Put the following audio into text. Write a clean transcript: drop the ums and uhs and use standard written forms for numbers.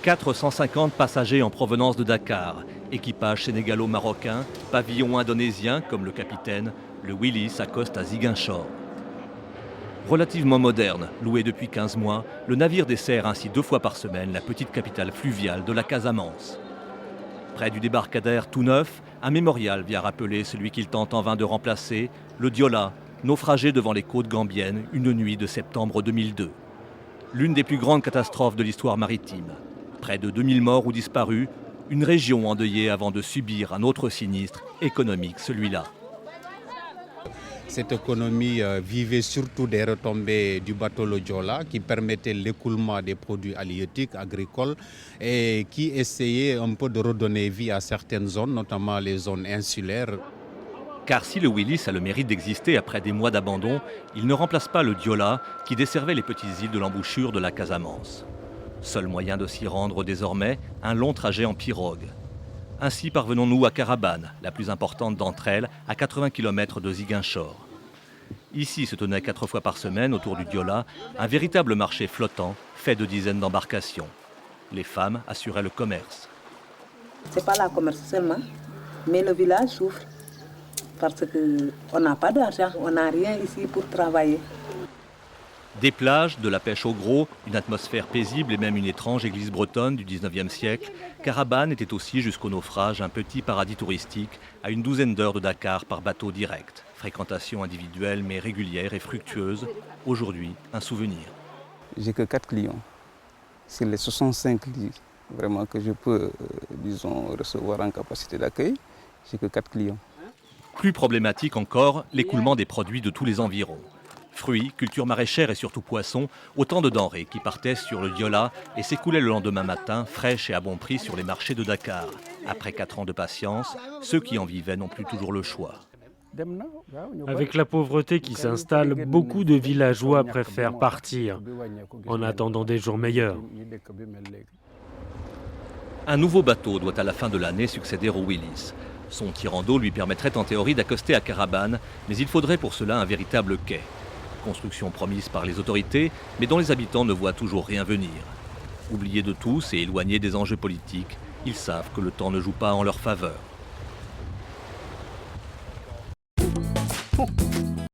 450 passagers en provenance de Dakar, équipage sénégalo-marocain, pavillon indonésien comme le capitaine, le Willis accoste à Ziguinchor. Relativement moderne, loué depuis 15 mois, le navire dessert ainsi 2 fois par semaine la petite capitale fluviale de la Casamance. Près du débarcadère tout neuf, un mémorial vient rappeler celui qu'il tente en vain de remplacer, le Diola, naufragé devant les côtes gambiennes une nuit de septembre 2002. L'une des plus grandes catastrophes de l'histoire maritime. Près de 2000 morts ou disparus, une région endeuillée avant de subir un autre sinistre économique, celui-là. Cette économie vivait surtout des retombées du bateau le Diola qui permettait l'écoulement des produits halieutiques, agricoles et qui essayait un peu de redonner vie à certaines zones, notamment les zones insulaires. Car si le Willis a le mérite d'exister après des mois d'abandon, il ne remplace pas le Diola qui desservait les petites îles de l'embouchure de la Casamance. Seul moyen de s'y rendre désormais, un long trajet en pirogue. Ainsi parvenons-nous à Carabane, la plus importante d'entre elles, à 80 km de Ziguinchor. Ici se tenait 4 fois par semaine, autour du Diola, un véritable marché flottant, fait de dizaines d'embarcations. Les femmes assuraient le commerce. Ce n'est pas la commerce seulement, mais le village souffre. Parce qu'on n'a pas d'argent, on n'a rien ici pour travailler. Des plages, de la pêche au gros, une atmosphère paisible et même une étrange église bretonne du 19e siècle, Carabane était aussi jusqu'au naufrage un petit paradis touristique à une douzaine d'heures de Dakar par bateau direct. Fréquentation individuelle mais régulière et fructueuse, aujourd'hui un souvenir. J'ai que 4 clients. C'est les 65 lits vraiment que je peux recevoir en capacité d'accueil. J'ai que 4 clients. Plus problématique encore, l'écoulement des produits de tous les environs. Fruits, cultures maraîchères et surtout poissons, autant de denrées qui partaient sur le Diola et s'écoulaient le lendemain matin, fraîches et à bon prix sur les marchés de Dakar. Après 4 ans de patience, ceux qui en vivaient n'ont plus toujours le choix. Avec la pauvreté qui s'installe, beaucoup de villageois préfèrent partir en attendant des jours meilleurs. Un nouveau bateau doit à la fin de l'année succéder au Willis. Son tirant d'eau lui permettrait en théorie d'accoster à Carabane, mais il faudrait pour cela un véritable quai. Construction promise par les autorités, mais dont les habitants ne voient toujours rien venir. Oubliés de tous et éloignés des enjeux politiques, ils savent que le temps ne joue pas en leur faveur.